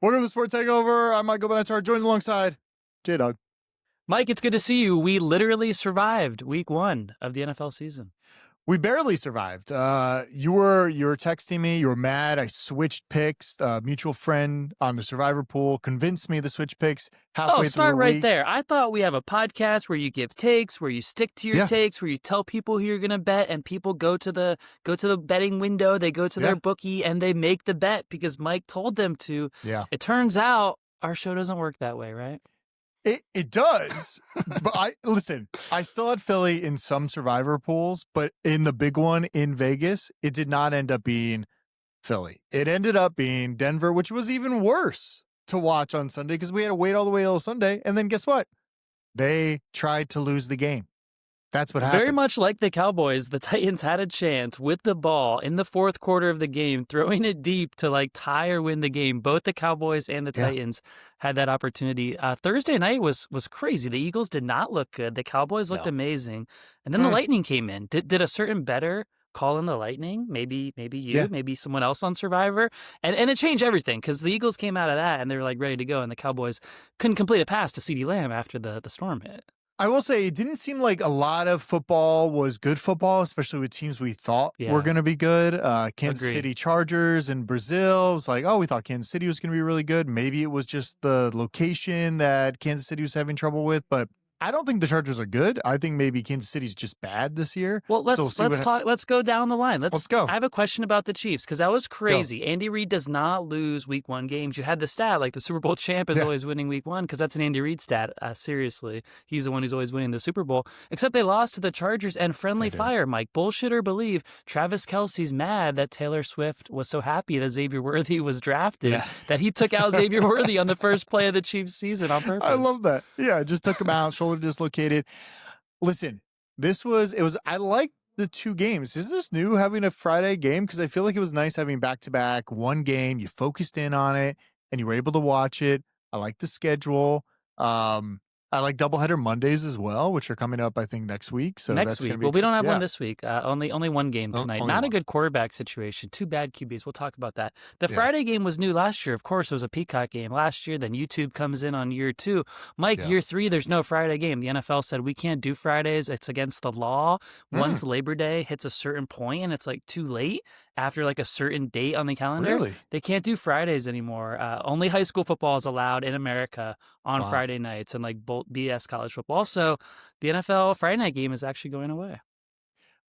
Welcome to the Sports Hangover. I'm Michael Benatar, joined alongside J-Dog. Mike, it's good to see you. We literally survived week 1 of the NFL season. We barely survived. You were texting me. You were mad. I switched picks. Mutual friend on the Survivor pool convinced me to switch picks halfway through start the right week. there. I thought we have a podcast where you give takes, where you stick to your takes, where you tell people who you're going to bet, and people go to the betting window. They go to their bookie and they make the bet because Mike told them to. Yeah. It turns out our show doesn't work that way, right? It does, but I still had Philly in some Survivor pools, but in the big one in Vegas, it did not end up being Philly. It ended up being Denver, which was even worse to watch on Sunday because we had to wait all the way till Sunday. And then guess what? They tried to lose the game. That's what happened. Very much like the Cowboys, the Titans had a chance with the ball in the fourth quarter of the game, throwing it deep to tie or win the game. Both the Cowboys and the Titans had that opportunity. Thursday night was crazy. The Eagles did not look good. The Cowboys looked amazing. And then the Lightning came in. Did a certain bettor call in the Lightning? Maybe you, maybe someone else on Survivor. And it changed everything because the Eagles came out of that and they were ready to go. And the Cowboys couldn't complete a pass to CeeDee Lamb after the storm hit. I will say it didn't seem like a lot of football was good football, especially with teams we thought were going to be good. Kansas City Chargers in Brazil. It was like, we thought Kansas City was going to be really good. Maybe it was just the location that Kansas City was having trouble with, but I don't think the Chargers are good. I think maybe Kansas City's just bad this year. Well, let's go down the line. Let's go. I have a question about the Chiefs because that was crazy. Go. Andy Reid does not lose week 1 games. You had the stat the Super Bowl champ is always winning week 1 because that's an Andy Reid stat. Seriously, he's the one who's always winning the Super Bowl. Except they lost to the Chargers and friendly fire. Mike, bullshit or believe, Travis Kelsey's mad that Taylor Swift was so happy that Xavier Worthy was drafted that he took out Xavier Worthy on the first play of the Chiefs season on purpose. I love that. Yeah, just took him out. Shoulder dislocated. Listen, I like the 2 games. Is this new having a Friday game? Because I feel like it was nice having back-to-back, one game. You focused in on it and you were able to watch it. I like the schedule. I like doubleheader Mondays as well, which are coming up, I think, next week. So next that's week. Gonna be Well, we don't have one this week. Only one game tonight. Only Not one. a good quarterback situation. 2 bad QBs. We'll talk about that. The Friday game was new last year. Of course, it was a Peacock game last year. Then YouTube comes in on year 2. Mike, year 3, there's no Friday game. The NFL said we can't do Fridays. It's against the law. Once Labor Day hits a certain point and it's too late after a certain date on the calendar, Really? They can't do Fridays anymore. Only high school football is allowed in America on Friday nights and BS college football. Also, the NFL Friday night game is actually going away.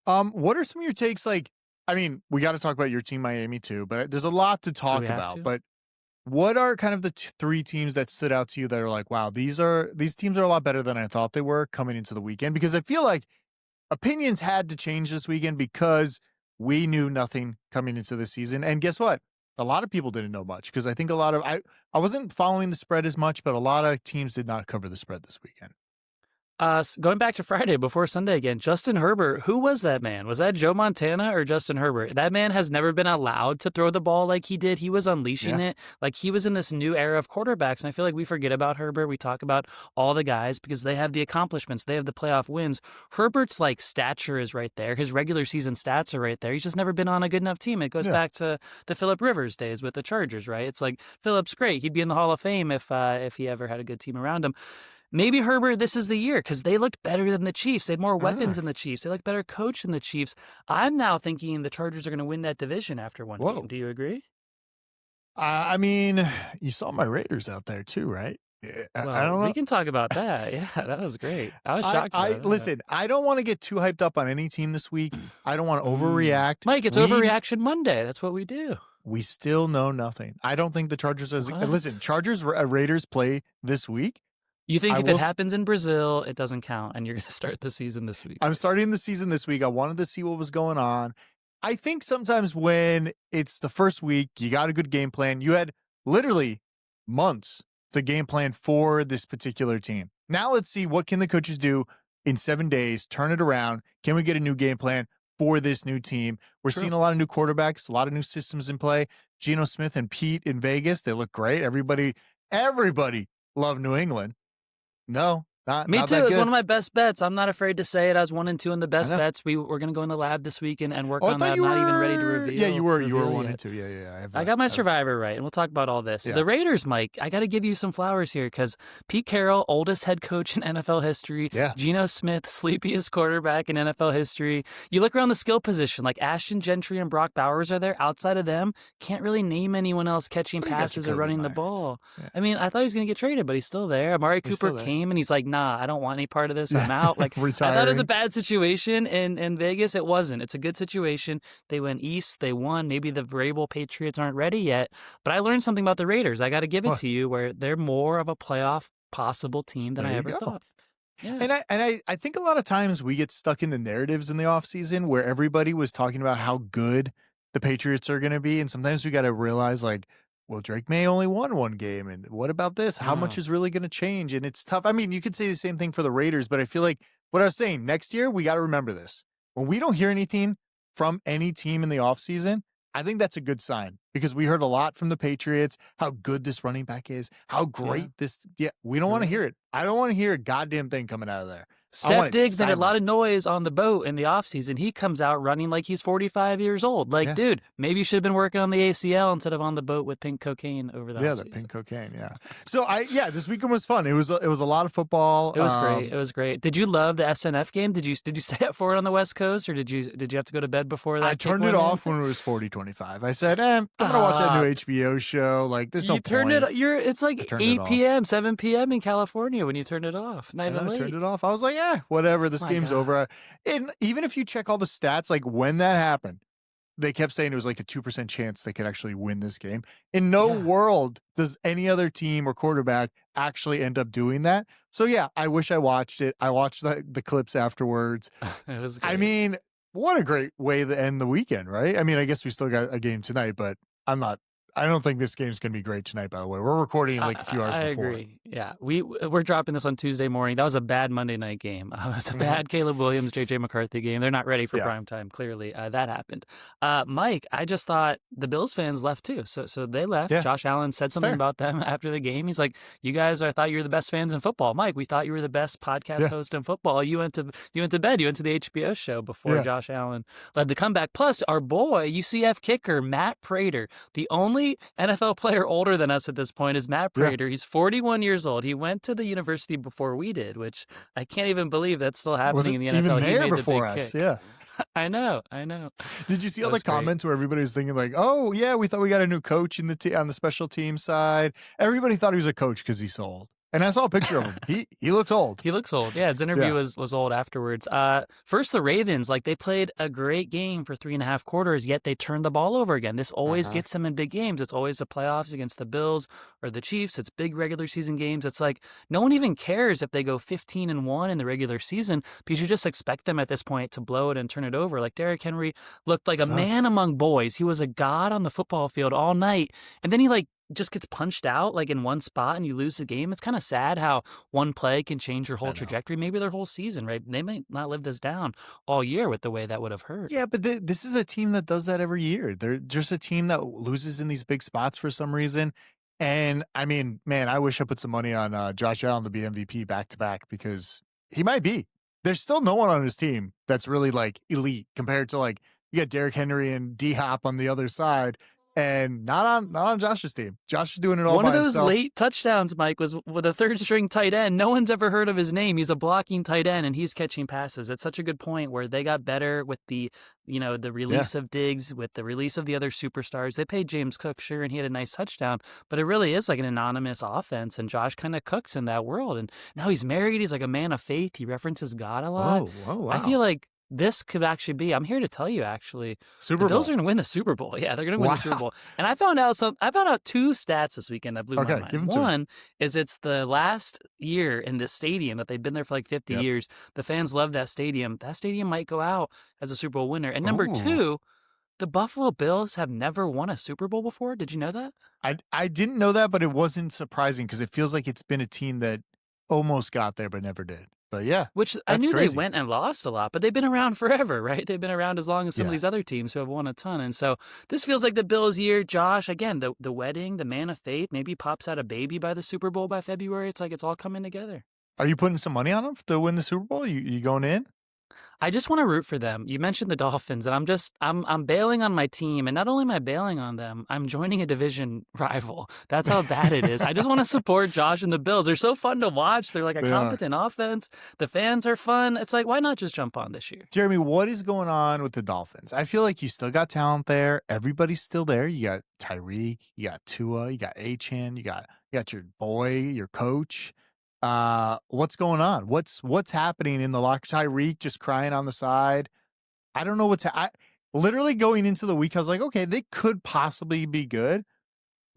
What are some of your takes? We got to talk about your team, Miami, too, but there's a lot to talk about. But what are kind of the 3 teams that stood out to you that are wow, these teams are a lot better than I thought they were coming into the weekend? Because I feel like opinions had to change this weekend because we knew nothing coming into the season. And guess what? A lot of people didn't know much because I think I wasn't following the spread as much, but a lot of teams did not cover the spread this weekend. Going back to Friday before Sunday again, Justin Herbert, who was that man? Was that Joe Montana or Justin Herbert? That man has never been allowed to throw the ball like he did. He was unleashing it. He was in this new era of quarterbacks. And I feel like we forget about Herbert. We talk about all the guys because they have the accomplishments. They have the playoff wins. Herbert's stature is right there. His regular season stats are right there. He's just never been on a good enough team. It goes back to the Phillip Rivers days with the Chargers, right? It's Phillip's great. He'd be in the Hall of Fame if he ever had a good team around him. Maybe Herbert, this is the year because they looked better than the Chiefs. They had more weapons than the Chiefs. They looked better coached than the Chiefs. I'm now thinking the Chargers are going to win that division after one game. Do you agree? You saw my Raiders out there too, right? Well, I don't know. We can talk about that. Yeah, that was great. I was shocked. Listen, I don't want to get too hyped up on any team this week. I don't want to overreact. Mike, it's Overreaction Monday. That's what we do. We still know nothing. I don't think the Chargers listen, Chargers Raiders play this week. You think if it happens in Brazil, it doesn't count, and you're going to start the season this week? I'm starting the season this week. I wanted to see what was going on. I think sometimes when it's the first week, you got a good game plan. You had literally months to game plan for this particular team. Now let's see what can the coaches do in 7 days, turn it around. Can we get a new game plan for this new team? We're seeing a lot of new quarterbacks, a lot of new systems in play. Geno Smith and Pete in Vegas, they look great. Everybody loved New England. No, Me not too. that It's good. one of my best bets. I'm not afraid to say it. I was 1-2 in the best bets. We're going to go in the lab this week and work on that. I'm not even ready to reveal. Yeah, you were 1 yet. and 2. Yeah. I got my survivor right, and we'll talk about all this. Yeah. The Raiders, Mike, I got to give you some flowers here because Pete Carroll, oldest head coach in NFL history. Yeah. Geno Smith, sleepiest quarterback in NFL history. You look around the skill position, like Ashton Gentry and Brock Bowers are there. Outside of them, can't really name anyone else catching passes or running the ball. Yeah. I mean, I thought he was going to get traded, but he's still there. Amari Cooper came, and he's like, nah, I don't want any part of this. I'm out. Like, I thought it was a bad situation in Vegas. It wasn't. It's a good situation. They went east. They won. Maybe the Vrabel Patriots aren't ready yet, but I learned something about the Raiders. I got to give it to you, where they're more of a playoff possible team than I ever thought. Yeah. And I think a lot of times we get stuck in the narratives in the offseason where everybody was talking about how good the Patriots are going to be, and sometimes we got to realize, like, well, Drake May only won one game, and what about this? How much is really going to change? And it's tough. I mean, you could say the same thing for the Raiders, but I feel like what I was saying, next year, we got to remember this. When we don't hear anything from any team in the offseason, I think that's a good sign, because we heard a lot from the Patriots, how good this running back is, how great this. Yeah, we don't want to hear it. I don't want to hear a goddamn thing coming out of there. Steph Diggs made a lot of noise on the boat in the offseason. He comes out running like he's 45 years old. Like, dude, maybe you should have been working on the ACL instead of on the boat with pink cocaine over the offseason. Yeah, the pink cocaine, yeah. So, this weekend was fun. It was a lot of football. It was great. It was great. Did you love the SNF game? Did you stay up for it on the West Coast, or did you have to go to bed before that? I turned it off when it was 40-25. I said, I'm going to watch that new HBO show. Like, there's no point. You turned it. It's like 8 p.m., 7 p.m. in California when you turned it off. Not even late. I turned it off. I was like, whatever. This game's over. And even if you check all the stats, like when that happened, they kept saying it was like a 2% chance they could actually win this game. In no world does any other team or quarterback actually end up doing that. So, I wish I watched it. I watched the clips afterwards. It was great. I mean, what a great way to end the weekend, right? I mean, I guess we still got a game tonight, but I don't think this game's going to be great tonight, by the way. We're recording like a few hours before. I agree. Yeah. We're dropping this on Tuesday morning. That was a bad Monday night game. It was a bad Caleb Williams, J.J. McCarthy game. They're not ready for prime time, clearly. That happened. Mike, I just thought the Bills fans left too. So they left. Yeah. Josh Allen said something about them after the game. He's like, you guys, I thought you were the best fans in football. Mike, we thought you were the best podcast host in football. You went to bed. You went to the HBO show before Josh Allen led the comeback. Plus, our boy, UCF kicker, Matt Prater, the only NFL player older than us at this point is Matt Prater. He's 41 years old. He went to the university before we did, which I can't even believe that's still happening in the NFL. Even he there made before the big us, kick. I know. Did you see all the comments where everybody was thinking like, oh, yeah, we thought we got a new coach on the special team side. Everybody thought he was a coach because he sold. And I saw a picture of him. He looks old. He looks old. Yeah, his interview was old afterwards. First, the Ravens, like they played a great game for 3.5 quarters, yet they turned the ball over again. This always gets them in big games. It's always the playoffs against the Bills or the Chiefs. It's big regular season games. It's like no one even cares if they go 15-1 in the regular season because you just expect them at this point to blow it and turn it over. Like Derrick Henry looked like a man among boys. He was a god on the football field all night. And then he just gets punched out like in one spot and you lose the game. It's kind of sad how one play can change your whole trajectory, maybe their whole season, right? They might not live this down all year with the way that would have hurt. Yeah, but this is a team that does that every year. They're just a team that loses in these big spots for some reason. And I mean, man, I wish I put some money on Josh Allen to be MVP back-to-back because he might be. There's still no one on his team that's really like elite compared to like you got Derrick Henry and D-Hop on the other side. And not on Josh's team. Josh is doing it all by himself. One of those late touchdowns, Mike, was with a third-string tight end. No one's ever heard of his name. He's a blocking tight end, and he's catching passes. It's such a good point where they got better with the release of Diggs, with the release of the other superstars. They paid James Cook, sure, and he had a nice touchdown, but it really is like an anonymous offense, and Josh kind of cooks in that world. And now he's married. He's like a man of faith. He references God a lot. Oh, wow. I feel like this could actually be, I'm here to tell you actually, the Bills are going to win the Super Bowl. Yeah, they're going to win the Super Bowl. And I found out two stats this weekend that blew my mind. One is it's the last year in this stadium that they've been there for like 50 years. The fans love that stadium. That stadium might go out as a Super Bowl winner. And number two, the Buffalo Bills have never won a Super Bowl before. Did you know that? I didn't know that, but it wasn't surprising because it feels like it's been a team that almost got there but never did. But yeah, which I knew crazy. They went and lost a lot, but they've been around forever, right? They've been around as long as some of these other teams who have won a ton. And so this feels like the Bills' year. Josh, again, the wedding, the man of faith, maybe pops out a baby by the Super Bowl by February. It's like it's all coming together. Are you putting some money on them to win the Super Bowl? You going in? I just want to root for them. You mentioned the Dolphins, and I'm bailing on my team, and not only am I bailing on them, I'm joining a division rival. That's how bad it is. I just want to support Josh and the Bills. They're so fun to watch. They're like a competent offense. The fans are fun. It's like, why not just jump on this year? Jeremy, what is going on with the Dolphins? I feel like you still got talent there. Everybody's still there. You got Tyreek, you got Tua, you got Achan, you got your boy, your coach. What's going on? What's happening in the locker? Tyreek just crying on the side. I don't know literally going into the week, I was like, okay, they could possibly be good,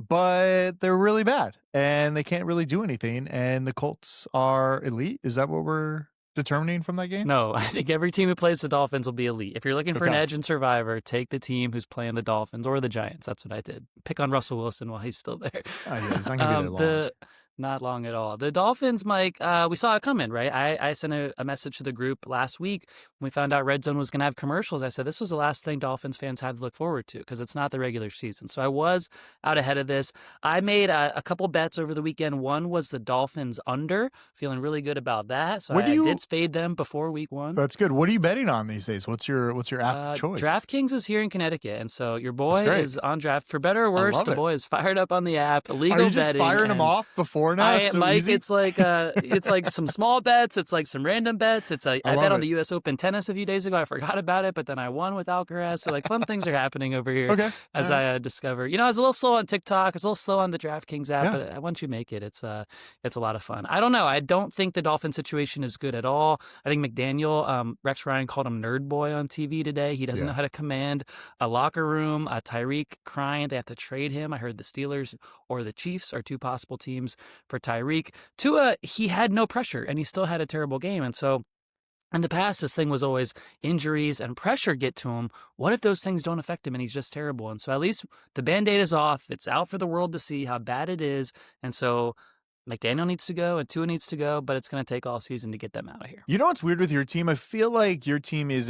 but they're really bad and they can't really do anything. And the Colts are elite. Is that what we're determining from that game? No, I think every team who plays the Dolphins will be elite. If you're looking for an edge in Survivor, take the team who's playing the Dolphins or the Giants. That's what I did. Pick on Russell Wilson while he's still there. Oh, yeah, he's not going to be there long. Not long at all. The Dolphins, Mike, we saw it coming, right? I sent a message to the group last week when we found out Red Zone was going to have commercials. I said this was the last thing Dolphins fans had to look forward to because it's not the regular season. So I was out ahead of this. I made a couple bets over the weekend. One was the Dolphins under, feeling really good about that. So I did fade them before week 1. That's good. What are you betting on these days? What's your app of choice? DraftKings is here in Connecticut, and so your boy is on draft. For better or worse, the boy is fired up on the app. Illegal betting. Are you just firing them off before now? Mike, it's like some small bets. It's like some random bets. It's like I bet on the U.S. Open tennis a few days ago. I forgot about it, but then I won with Alcaraz. So like fun things are happening over here. Okay. As I discover, I was a little slow on TikTok. I was a little slow on the DraftKings app, but once you make it, it's a lot of fun. I don't know. I don't think the Dolphin situation is good at all. I think McDaniel, Rex Ryan called him nerd boy on TV today. He doesn't know how to command a locker room. Tyreek crying. They have to trade him. I heard the Steelers or the Chiefs are 2 possible teams for Tyreek. Tua, he had no pressure, and he still had a terrible game. And so in the past, this thing was always injuries and pressure get to him. What if those things don't affect him and he's just terrible? And so at least the Band-Aid is off. It's out for the world to see how bad it is. And so McDaniel needs to go and Tua needs to go, but it's going to take all season to get them out of here. You know what's weird with your team? I feel like your team is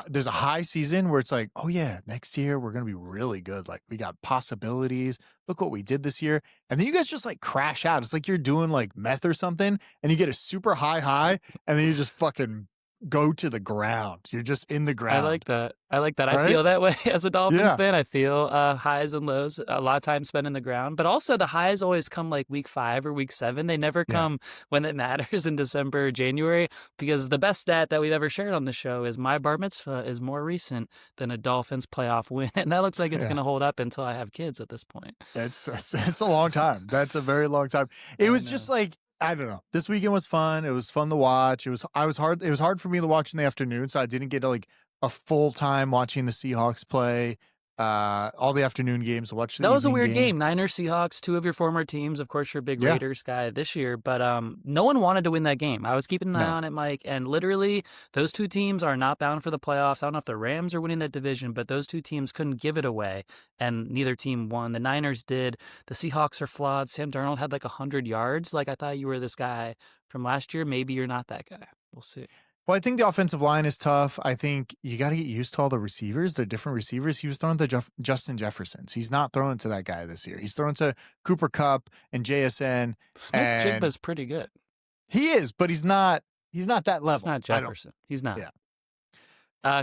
there's a high season where it's like, oh yeah, next year we're going to be really good. Like we got possibilities. Look what we did this year. And then you guys just like crash out. It's like you're doing like meth or something and you get a super high and then you just fucking go to the ground. You're just in the ground. I like that. Right? I feel that way as a Dolphins fan. I feel highs and lows a lot of times spent in the ground. But also the highs always come like week 5 or week 7. They never come when it matters in December or January, because the best stat that we've ever shared on the show is my bar mitzvah is more recent than a Dolphins playoff win. And that looks like it's going to hold up until I have kids at this point. It's a long time. That's a very long time. It was just like, I don't know. This weekend was fun. It was fun to watch. It was hard for me to watch in the afternoon, so I didn't get like a full time watching the Seahawks play. All the afternoon games. Watch that was a weird game. Niners, Seahawks, 2 of your former teams. Of course, you're a big Raiders guy this year, but no one wanted to win that game. I was keeping an eye on it, Mike, and literally those 2 teams are not bound for the playoffs. I don't know if the Rams are winning that division, but those 2 teams couldn't give it away, and neither team won. The Niners did. The Seahawks are flawed. Sam Darnold had like 100 yards. Like I thought you were this guy from last year. Maybe you're not that guy. We'll see. Well, I think the offensive line is tough. I think you got to get used to all the receivers. They're different receivers. He was throwing to Justin Jeffersons. He's not throwing to that guy this year. He's throwing to Cooper Kupp and JSN. Smith-Jigba's pretty good. He is, but he's not that level. He's not Jefferson. He's not. Yeah.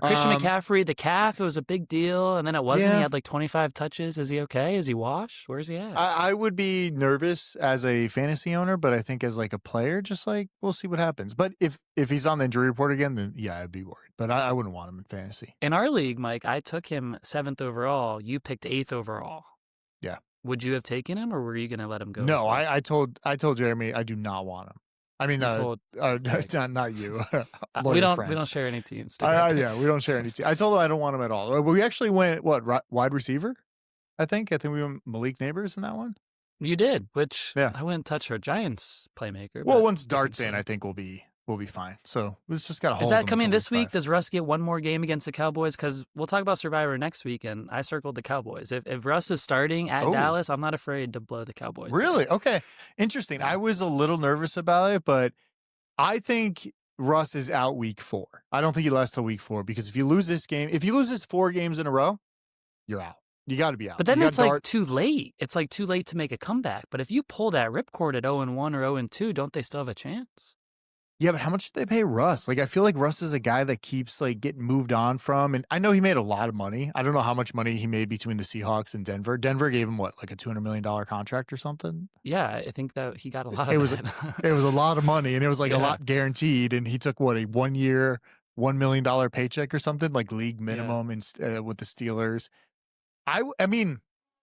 Christian McCaffrey, the calf, it was a big deal, and then it wasn't. He had like 25 touches. Is he okay? Is he washed? Where's he at? I would be nervous as a fantasy owner, but I think as like a player, just like we'll see what happens. But if he's on the injury report again, then yeah, I'd be worried. But I wouldn't want him in fantasy. In our league, Mike, I took him 7th overall. You picked 8th overall. Yeah. Would you have taken him, or were you going to let him go? No, I told Jeremy I do not want him. I mean, not you. We don't share any teams. Yeah, we don't share any teams. I told him I don't want him at all. We actually went wide receiver. I think we went Malik Neighbors in that one. You did, which I wouldn't touch our Giants playmaker. Well, once Dart's in, I think we'll be fine. So it's just got to hold. Is that coming this week? Does Russ get one more game against the Cowboys? Because we'll talk about Survivor next week, and I circled the Cowboys. If Russ is starting at Dallas, I'm not afraid to blow the Cowboys. Really? Okay. Interesting. I was a little nervous about it, but I think Russ is out week 4. I don't think he lasts till week 4, because if you lose this 4 games in a row, you're out. You got to be out. But then it's like too late. It's like too late to make a comeback. But if you pull that ripcord at 0-1 or 0-2, don't they still have a chance? Yeah, but how much did they pay Russ? Like, I feel like Russ is a guy that keeps like getting moved on from. And I know he made a lot of money. I don't know how much money he made between the Seahawks and Denver. Denver gave him what, like a $200 million contract or something? Yeah, I think that he got a lot of it. It was a lot of money, and it was like a lot guaranteed. And he took what, a 1 year, $1 million paycheck or something, like league minimum with the Steelers. I mean,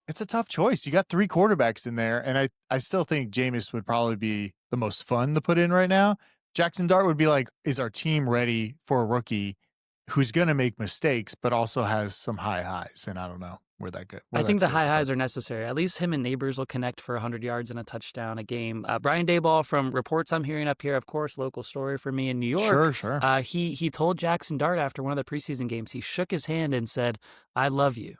it's a tough choice. You got 3 quarterbacks in there, and I still think Jameis would probably be the most fun to put in right now. Jackson Dart would be like, is our team ready for a rookie who's going to make mistakes, but also has some high highs? And I don't know where that goes. I think the high highs are necessary. At least him and Neighbors will connect for 100 yards and a touchdown a game. Brian Daboll, from reports I'm hearing up here, of course, local story for me in New York. Sure. He told Jackson Dart after one of the preseason games, he shook his hand and said, "I love you."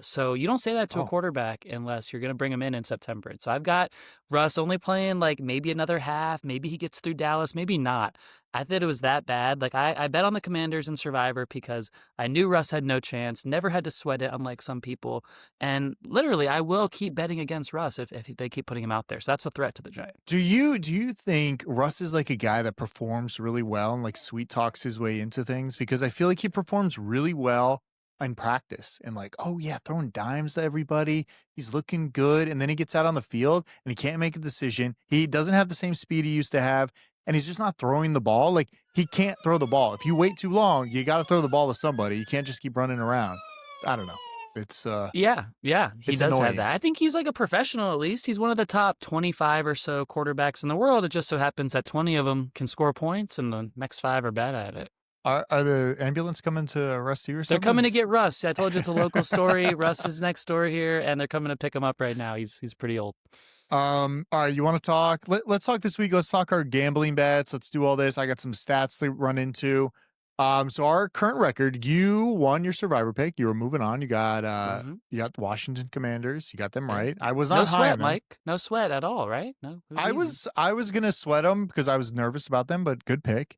So you don't say that to a quarterback unless you're going to bring him in September. And so I've got Russ only playing like maybe another half. Maybe he gets through Dallas, maybe not. I thought it was that bad. Like I bet on the Commanders and Survivor because I knew Russ had no chance, never had to sweat it, unlike some people. And literally, I will keep betting against Russ if they keep putting him out there. So that's a threat to the Giants. Do you think Russ is like a guy that performs really well and like sweet talks his way into things? Because I feel like he performs really well in practice and like, oh yeah, throwing dimes to everybody. He's looking good. And then he gets out on the field and he can't make a decision. He doesn't have the same speed he used to have. And he's just not throwing the ball. Like, he can't throw the ball. If you wait too long, you got to throw the ball to somebody. You can't just keep running around. I don't know. It's yeah, he does annoying. have that. I think he's like a professional. At least he's one of the top 25 or so quarterbacks in the world. It just so happens that 20 of them can score points, and the next 5 are bad at it. Are the ambulance coming to arrest you or something? They're coming to get Russ. I told you it's a local story. Russ is next door here, and they're coming to pick him up right now. He's pretty old. All right, you want to talk? Let's talk this week. Let's talk our gambling bets. Let's do all this. I got some stats to run into. So our current record, you won your Survivor pick. You were moving on. You got you got the Washington Commanders. You got them right. I was not high on them. No sweat, Mike. No sweat at all, right? No. I was gonna sweat them because I was nervous about them, but good pick.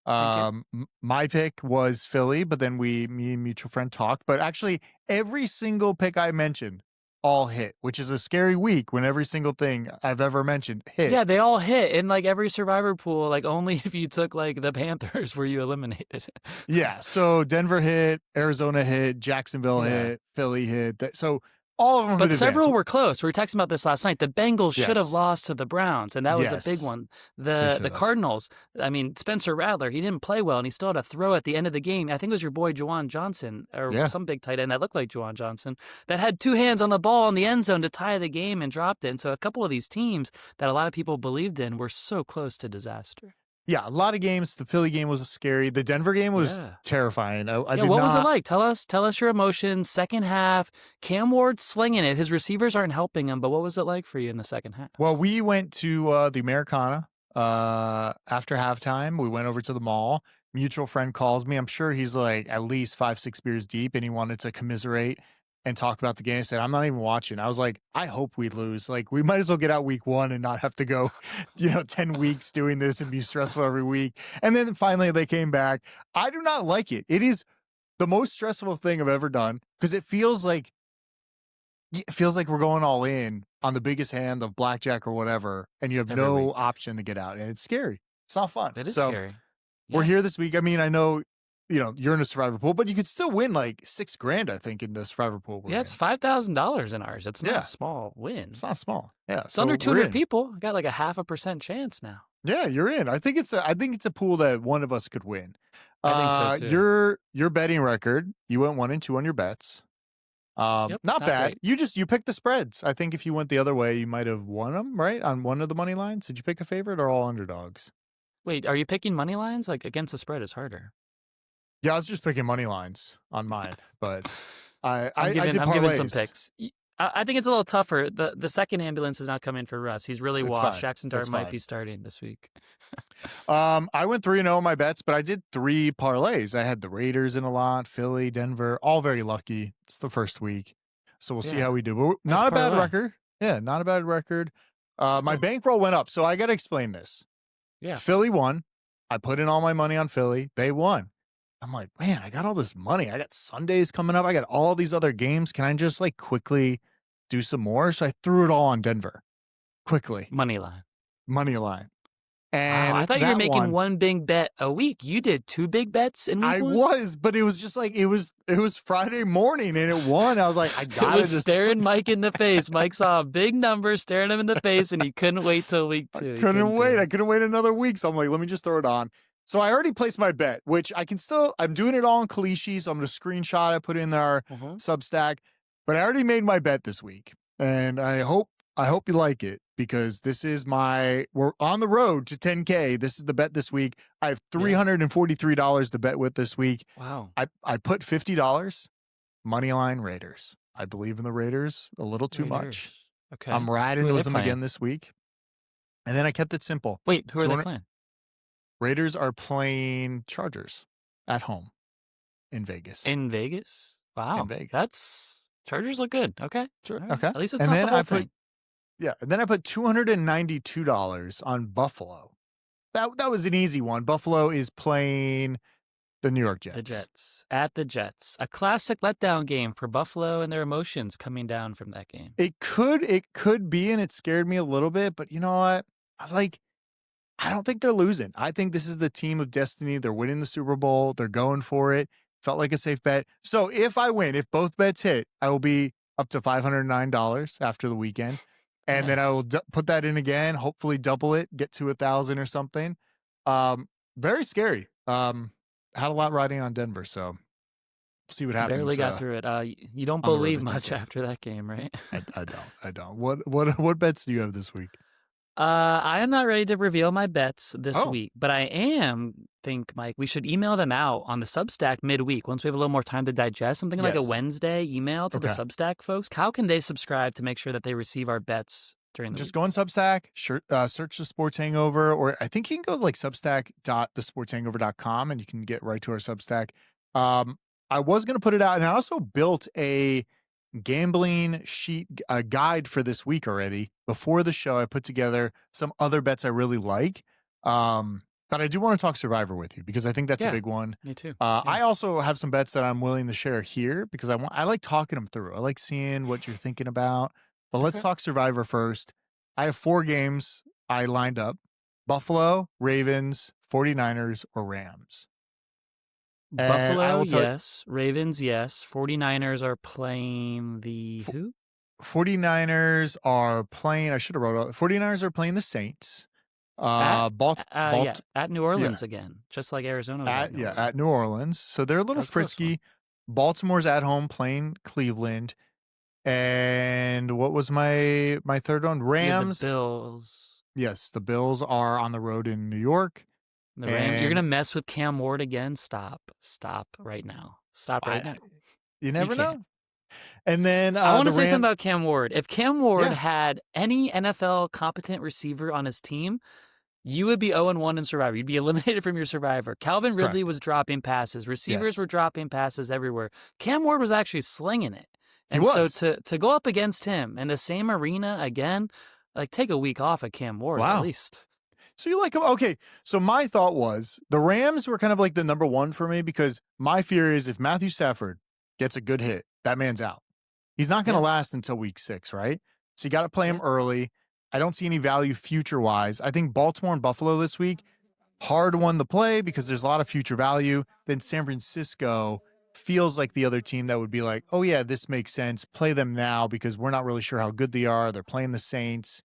My pick was Philly, but then me and mutual friend talked. But actually, every single pick I mentioned all hit, which is a scary week when every single thing I've ever mentioned hit. Yeah, they all hit in like every Survivor pool. Like only if you took like the Panthers were you eliminated. Yeah, so Denver hit, Arizona hit, Jacksonville hit, Philly hit. So all of them. But several were close. We were texting about this last night. The Bengals should have lost to the Browns, and that was a big one. The Cardinals, I mean, Spencer Rattler, he didn't play well, and he still had a throw at the end of the game. I think it was your boy Juwan Johnson, or some big tight end that looked like Juwan Johnson, that had 2 hands on the ball in the end zone to tie the game and dropped it. And so a couple of these teams that a lot of people believed in were so close to disaster. Yeah, a lot of games. The Philly game was scary. The Denver game was terrifying. What was it like? Tell us your emotions. Second half, Cam Ward slinging it. His receivers aren't helping him, but what was it like for you in the second half? Well, we went to the Americana after halftime. We went over to the mall. Mutual friend calls me. I'm sure he's like at least 5-6 beers deep, and he wanted to commiserate and talk about the game. I said, I'm not even watching. I was like, I hope we lose. Like, we might as well get out week 1 and not have to go, 10 weeks doing this and be stressful every week. And then finally they came back. I do not like it. It is the most stressful thing I've ever done because it feels like we're going all in on the biggest hand of blackjack or whatever, and you have no option to get out. And it's scary. It's not fun. It is scary. Yeah. We're here this week. I mean, I know, you're in a Survivor pool, but you could still win like $6,000, I think, in the Survivor pool. It's $5,000 in ours. It's not a small win. It's not small. Yeah, it's under 200 people. I got like a 0.5% chance now. Yeah, you're in. I think it's a pool that one of us could win. I think so too. Your betting record, you went 1-2 on your bets. Not bad. Great. You picked the spreads. I think if you went the other way, you might have won them, right? On one of the money lines. Did you pick a favorite or all underdogs? Wait, are you picking money lines? Like against the spread is harder. Yeah, I was just picking money lines on mine, but I did I'm giving some picks. I think it's a little tougher. The second ambulance is not coming for Russ. He's really washed. Fine. Jackson Dart might be starting this week. I went 3-0 on my bets, but I did 3 parlays. I had the Raiders in a lot, Philly, Denver, all very lucky. It's the first week, so we'll see how we do. But not a bad record. Yeah, not a bad record. My bankroll went up, so I got to explain this. Yeah, Philly won. I put in all my money on Philly. They won. I'm like, man, I got all this money. I got Sundays coming up. I got all these other games. Can I just like quickly do some more? So I threw it all on Denver quickly. Money line. And wow, I thought you were making one big bet a week. You did 2 big bets in week 1? I was, but it was just like it was Friday morning and it won. I was like, I got it. Staring Mike in the face. Mike saw a big number staring him in the face, and he couldn't wait till week 2. I couldn't wait another week. So I'm like, let me just throw it on. So I already placed my bet, which I'm doing it all in Kalishi. So I'm going to screenshot it, put it in our Substack. But I already made my bet this week. And I hope you like it, because we're on the road to 10K. This is the bet this week. I have $343 to bet with this week. Wow. I put $50 moneyline Raiders. I believe in the Raiders a little too much. Okay. I'm riding with them again this week. And then I kept it simple. Wait, who are they playing? Raiders are playing Chargers at home in Vegas. In Vegas? Wow. In Vegas. Chargers look good. Okay. Sure. Right. Okay. At least it's not the whole thing. And then I put $292 on Buffalo. That was an easy one. Buffalo is playing the New York Jets. The Jets. At the Jets. A classic letdown game for Buffalo and their emotions coming down from that game. It could be, and it scared me a little bit, but you know what? I was like, I don't think they're losing. I think this is the team of destiny. They're winning the Super Bowl. They're going for it. Felt like a safe bet. So if I win, if both bets hit, I will be up to $509 after the weekend. And then I will put that in again, hopefully double it, get to 1,000 or something. Very scary. Had a lot riding on Denver, so we'll see what happens. Barely got through it. You don't believe much after that game, right? I don't. What bets do you have this week? I am not ready to reveal my bets this week, but I think, Mike, we should email them out on the Substack midweek once we have a little more time to digest. Something like a Wednesday email to the Substack folks. How can they subscribe to make sure that they receive our bets during the week? Just go on Substack, search The Sports Hangover, or I think you can go to like substack.thesportshangover.com and you can get right to our Substack. I was going to put it out, and I also built a gambling sheet guide for this week already. Before the show, I put together some other bets I really like. But I do want to talk Survivor with you, because I think that's a big one. Me too. I also have some bets that I'm willing to share here, because I like talking them through. I like seeing what you're thinking about. But let's talk Survivor first. I have 4 games I lined up: Buffalo, Ravens, 49ers, or Rams. Buffalo, yes. Ravens, yes. 49ers are playing the who? 49ers are playing, I should have wrote it. 49ers are playing the Saints. At New Orleans again, just like Arizona was at New Orleans. So they're a little frisky. Baltimore's at home playing Cleveland. And what was my third one? Rams. The Bills. Yes, the Bills are on the road in New York. The Rams. You're gonna mess with Cam Ward again? Stop right now. Stop right now. You never know. And then I want to say something about Cam Ward. If Cam Ward had any NFL competent receiver on his team, you would be 0-1 in Survivor. You'd be eliminated from your Survivor. Calvin Ridley was dropping passes. Receivers were dropping passes everywhere. Cam Ward was actually slinging it. And so to go up against him in the same arena again, like, take a week off of Cam Ward at least. So you like him? Okay. So my thought was the Rams were kind of like the number one for me, because my fear is if Matthew Stafford gets a good hit, that man's out. He's not going to last until week 6, right? So you got to play him early. I don't see any value future-wise. I think Baltimore and Buffalo this week, hard one to play because there's a lot of future value. Then San Francisco feels like the other team that would be like, oh, yeah, this makes sense. Play them now because we're not really sure how good they are. They're playing the Saints.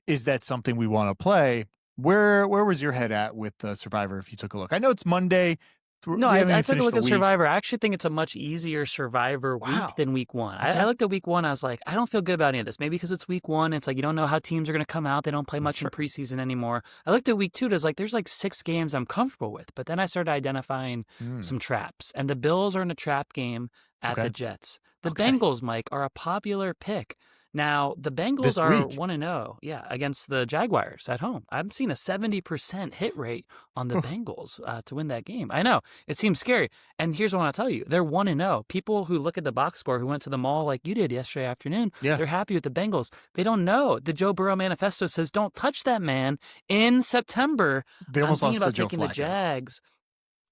Is that something we want to play? Where was your head at with Survivor if you took a look? I know it's Monday. No, I took a look at Survivor. I actually think it's a much easier Survivor week than week 1. Okay. I looked at week 1. I was like, I don't feel good about any of this. Maybe because it's week 1. It's like you don't know how teams are going to come out. They don't play much in preseason anymore. I looked at week 2. There's like 6 games I'm comfortable with. But then I started identifying some traps. And the Bills are in a trap game at the Jets. The Bengals, Mike, are a popular pick. Now, the Bengals are 1-0, against the Jaguars at home. I'm seeing a 70% hit rate on the Bengals to win that game. I know, it seems scary. And here's what I want to tell you. They're 1-0. People who look at the box score, who went to the mall like you did yesterday afternoon, they're happy with the Bengals. They don't know. The Joe Burrow manifesto says don't touch that man in September. They almost I'm thinking lost about to taking Joe the Jags.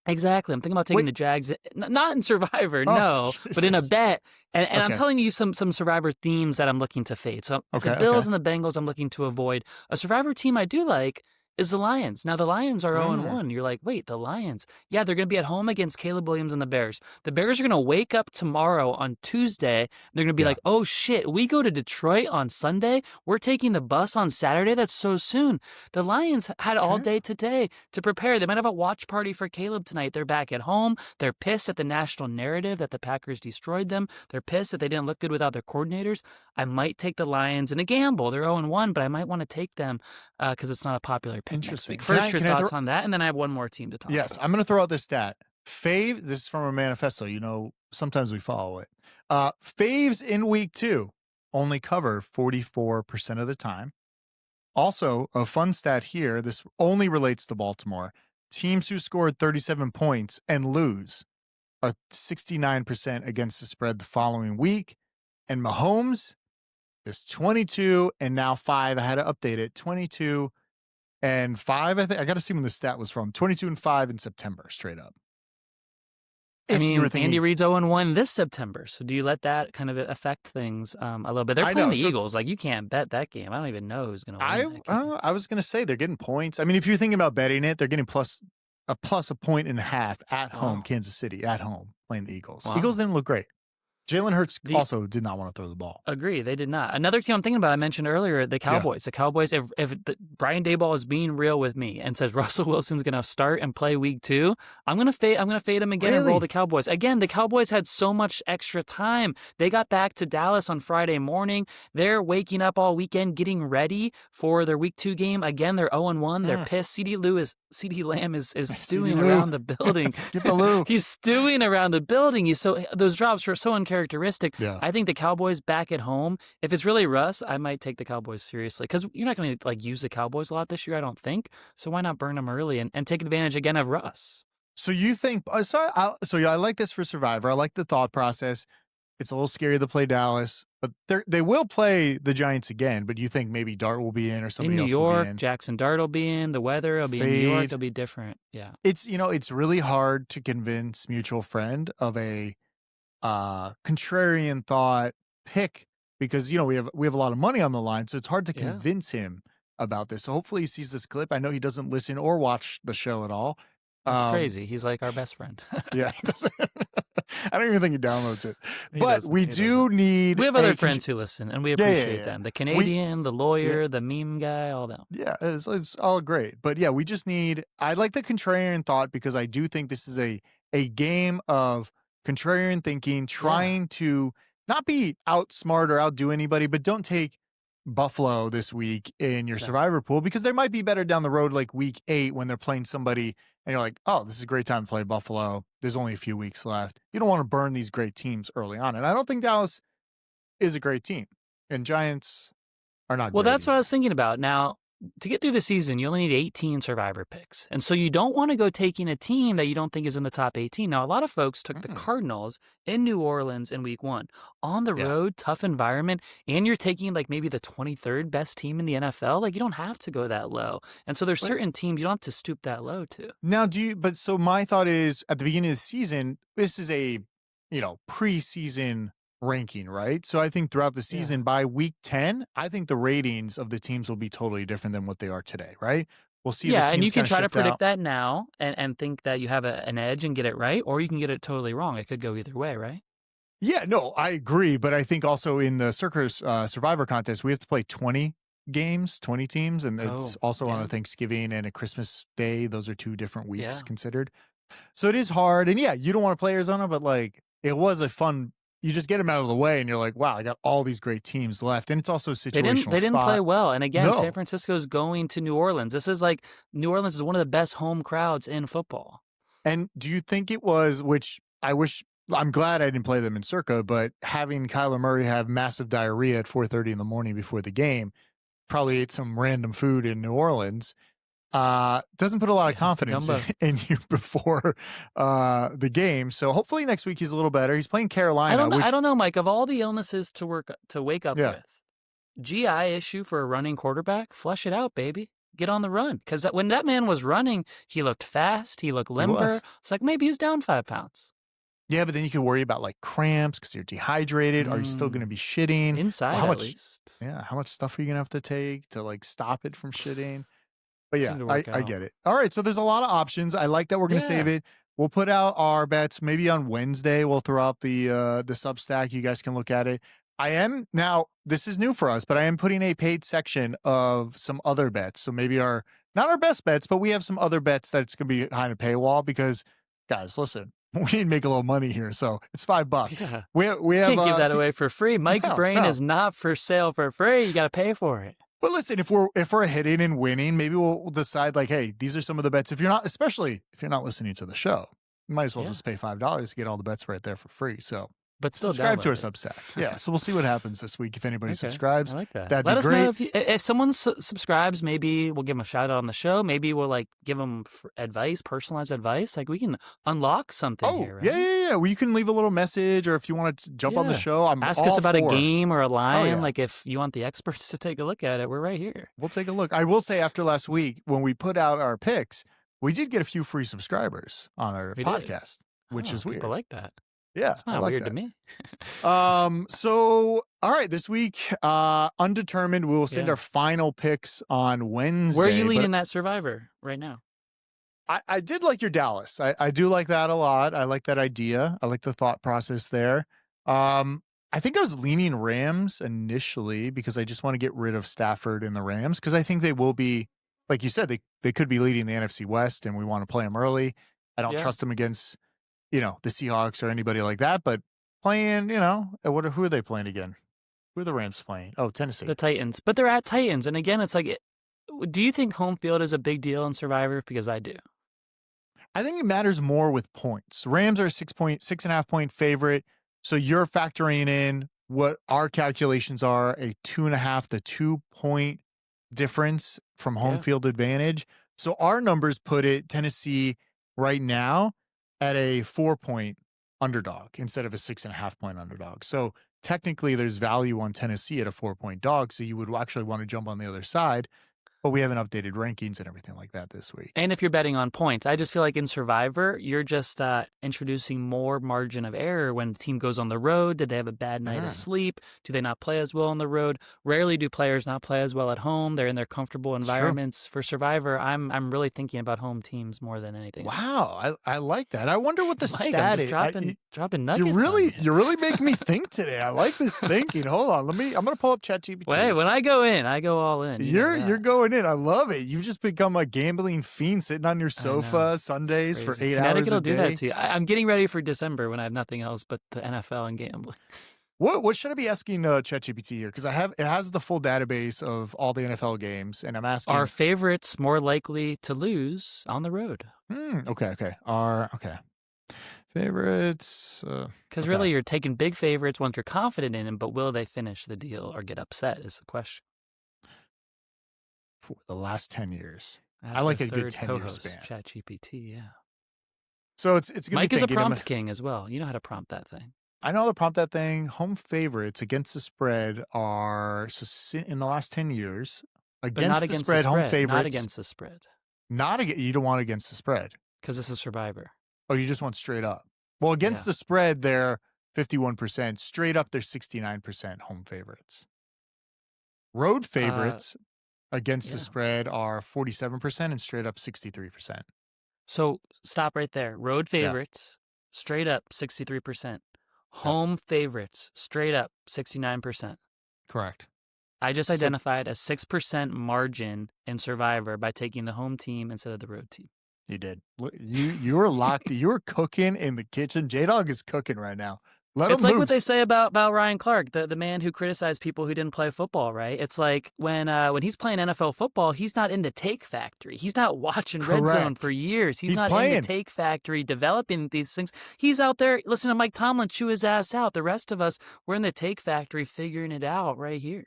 Exactly. I'm thinking about taking the Jags, not in Survivor, no, but in a bet. And I'm telling you some Survivor themes that I'm looking to fade. So the Bills and the Bengals I'm looking to avoid. A Survivor team I do like is the Lions. Now, the Lions are 0-1. You're like, wait, the Lions? Yeah, they're going to be at home against Caleb Williams and the Bears. The Bears are going to wake up tomorrow on Tuesday. They're going to be like, oh, shit, we go to Detroit on Sunday? We're taking the bus on Saturday? That's so soon. The Lions had all day today to prepare. They might have a watch party for Caleb tonight. They're back at home. They're pissed at the national narrative that the Packers destroyed them. They're pissed that they didn't look good without their coordinators. I might take the Lions in a gamble. They're 0-1, but I might want to take them because it's not a popular pick. Interesting. First, your thoughts on that, and then I have one more team to talk about. Yes, I'm going to throw out this stat. This is from a manifesto. Sometimes we follow it. Faves in week 2 only cover 44% of the time. Also, a fun stat here, this only relates to Baltimore. Teams who scored 37 points and lose are 69% against the spread the following week. And Mahomes is 22 and now 5. I had to update it. 22 and 5, I think. I got to see when the stat was from. 22 and 5 in September, straight up. Andy Reid's 0-1 this September. So do you let that kind of affect things a little bit? They're playing the Eagles. Like, you can't bet that game. I don't even know who's going to win that game. I was going to say they're getting points. I mean, if you're thinking about betting it, they're getting plus a 1.5 at home, Kansas City, at home, playing the Eagles. Wow. Eagles didn't look great. Jalen Hurts also did not want to throw the ball. Agree, they did not. Another team I'm thinking about, I mentioned earlier, the Cowboys. Yeah. The Cowboys, if Brian Daboll is being real with me and says Russell Wilson's going to start and play week 2, I'm going to fade him again and roll the Cowboys. Again, the Cowboys had so much extra time. They got back to Dallas on Friday morning. They're waking up all weekend, getting ready for their week 2 game. Again, they're 0-1. They're pissed. CeeDee Lamb is stewing around the building. He's stewing around the building. Those drops were so uncharacteristic. Yeah. I think the Cowboys back at home, if it's really Russ, I might take the Cowboys seriously because you're not going to use the Cowboys a lot this year, I don't think. So why not burn them early and take advantage again of Russ? So you think I like this for Survivor. I like the thought process. It's a little scary to play Dallas, but they will play the Giants again. But you think maybe Dart will be in or somebody else will be in? In New York, Jackson Dart will be in. The weather will be in New York. It'll be different. Yeah. It's really hard to convince mutual friend of a contrarian thought pick because we have a lot of money on the line, so it's hard to convince him about this. So hopefully he sees this clip. I know he doesn't listen or watch the show at all. That's crazy. He's like our best friend. Yeah. I don't even think he downloads it. But we need... We have other friends who listen, and we appreciate them. The Canadian, the lawyer, the meme guy, all them. Yeah, it's all great. But yeah, we just need... I like the contrarian thought because I do think this is a game of contrarian thinking, trying to not be outsmart or outdo anybody, but don't take Buffalo this week in your Survivor pool because they might be better down the road like week 8 when they're playing somebody and you're like, oh, this is a great time to play Buffalo. There's only a few weeks left. You don't want to burn these great teams early on. And I don't think Dallas is a great team. And Giants are not great. Well, that's what I was thinking about. Now, to get through the season, you only need 18 Survivor picks. And so you don't want to go taking a team that you don't think is in the top 18. Now, a lot of folks took the Cardinals in New Orleans in week 1. On the road, tough environment, and you're taking maybe the 23rd best team in the NFL. You don't have to go that low. And so there's certain teams you don't have to stoop that low to. Now, so my thought is at the beginning of the season, this is a, preseason ranking, right? So I think throughout the season, by week 10, I think the ratings of the teams will be totally different than what they are today, right? We'll see. Yeah, and you can try to predict that now and think that you have an edge and get it right, or you can get it totally wrong. It could go either way, right? Yeah, no, I agree. But I think also in the Circus Survivor contest, we have to play 20 games, 20 teams, and it's also on a Thanksgiving and a Christmas day. Those are 2 different weeks considered. So it is hard. And you don't want to play Arizona, but it was a fun... You just get them out of the way, and you're like, wow, I got all these great teams left. And it's also a situational They didn't play well. And again, San Francisco's going to New Orleans. This is New Orleans is one of the best home crowds in football. And do you think it was, which I'm glad I didn't play them in Circa, but having Kyler Murray have massive diarrhea at 4:30 in the morning before the game, probably ate some random food in New Orleans, doesn't put a lot of confidence in you before the game. So hopefully next week he's a little better. He's playing Carolina. I don't know, Mike. Of all the illnesses to wake up with, GI issue for a running quarterback, flush it out, baby. get on the run. Because when that man was running, he looked fast. He looked limber. It's like maybe he's down 5 pounds. Yeah, but then you can worry about like cramps because you're dehydrated. Are you still going to be shitting? Inside, at least. Yeah, how much stuff are you going to have to take to like stop it from shitting? But yeah, I get it. All right, so there's a lot of options. I like that we're going to save it. We'll put out our bets maybe on Wednesday. We'll throw out the Substack. You guys can look at it. Now, this is new for us, but I am putting a paid section of some other bets. So maybe not our best bets, but we have some other bets that's going to be behind a paywall because, guys, listen, we need to make a little money here. So it's $5. Yeah. We have can't give that away for free. Mike's brain is not for sale for free. You got to pay for it. But listen, if we're hitting and winning, maybe we'll decide like, hey, these are some of the bets. Especially if you're not listening to the show, you might as well just pay $5 to get all the bets right there for free. So, but still subscribe to our Substack. Yeah, so we'll see what happens this week if anybody subscribes. I like that. That'd Let be us great. know if someone subscribes. Maybe we'll give them a shout out on the show. Maybe we'll like give them advice, personalized advice. Like we can unlock something here. Right? Yeah. Well, you can leave a little message, or if you want to jump on the show, ask us about a game or a line. Like if you want the experts to take a look at it, we're right here. We'll take a look. I will say after last week when we put out our picks, we did get a few free subscribers on our podcast, which is weird. People like that. Yeah, it's not weird to me. So all right, this week, undetermined. We will send our final picks on Wednesday. Where are you leading that Survivor right now? I did like your Dallas. I do like that a lot. I like that idea. I like the thought process there. I think I was leaning Rams initially because I just want to get rid of Stafford and the Rams because I think they will be, like you said, they could be leading the NFC West and we want to play them early. I don't trust them against, the Seahawks or anybody like that, but playing, who are they playing again? Who are the Rams playing? Oh, Tennessee. The Titans. But they're at Titans. And again, it's like, do you think home field is a big deal in Survivor? Because I do. I think it matters more with points. Rams are a 6.5 point favorite. So you're factoring in what our calculations are, a 2.5 to 2 point difference from home field advantage. So our numbers put it Tennessee right now at a 4 point underdog instead of a 6.5 point underdog. So technically there's value on Tennessee at a 4 point dog. So you would actually want to jump on the other side. But we haven't updated rankings and everything like that this week. And if you're betting on points, I just feel like in Survivor, you're just introducing more margin of error when the team goes on the road. Did they have a bad night of sleep? Do they not play as well on the road? Rarely do players not play as well at home. They're in their comfortable environments. For Survivor, I'm really thinking about home teams more than anything. Wow, I like that. I wonder what the stat is. Dropping nuggets. You really make me think today. I like this thinking. Hold on, I'm gonna pull up ChatGPT. Wait, when I go in, I go all in. You're going in. I love it. You've just become a gambling fiend sitting on your sofa Sundays for 8 hours a day. Connecticut will do that to you. I'm getting ready for December when I have nothing else but the NFL and gambling. What should I be asking ChatGPT here? Because it has the full database of all the NFL games, and I'm asking are favorites more likely to lose on the road? Okay. Favorites. Because really, you're taking big favorites once you're confident in them, but will they finish the deal or get upset? Is the question. For the last 10 years. That's I like a good 10-year span. ChatGPT, yeah. So it's going to be Mike is a prompt king as well. You know how to prompt that thing. I know how to prompt that thing. Home favorites against the spread are in the last 10 years against the spread. Home favorites not against the spread. You don't want against the spread because this is Survivor. Oh, you just want straight up. Well, against the spread, they're 51%. Straight up, they're 69% home favorites. Road favorites against the spread are 47% and straight up 63%. So stop right there. Road favorites, straight up 63%. Home favorites, straight up 69%. Correct. I just identified a 6% margin in Survivor by taking the home team instead of the road team. You did. You were locked. You were cooking in the kitchen. J-Dog is cooking right now. It's like what they say about Ryan Clark, the man who criticized people who didn't play football, right? It's like when he's playing NFL football, he's not in the take factory. He's not watching Red Zone for years. He's not in the take factory developing these things. He's out there listening to Mike Tomlin chew his ass out. The rest of us, we're in the take factory figuring it out right here.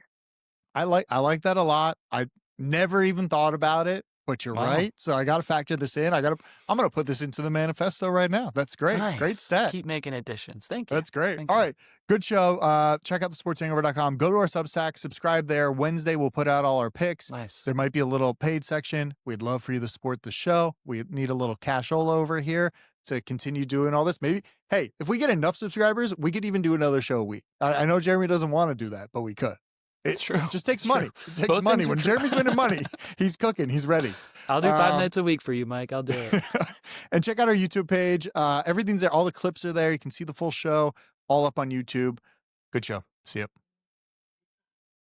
I like that a lot. I never even thought about it but you're right. So I got to factor this in. I'm going to put this into the manifesto right now. That's great. Nice. Great stat. Keep making additions. Thank you. That's great. Thank All you. right. Good show. Check out thesportshangover.com. Go to our Substack. Subscribe there. Wednesday, we'll put out all our picks. Nice. There might be a little paid section. We'd love for you to support the show. We need a little cashola over here to continue doing all this. Maybe, hey, if we get enough subscribers, we could even do another show a week. I know Jeremy doesn't want to do that, but we could. It's true. It just takes money. It takes Both money. When Jeremy's winning money, he's cooking. He's ready. I'll do 5 nights a week for you, Mike. I'll do it. And check out our YouTube page. Everything's there. All the clips are there. You can see the full show all up on YouTube. Good show. See you.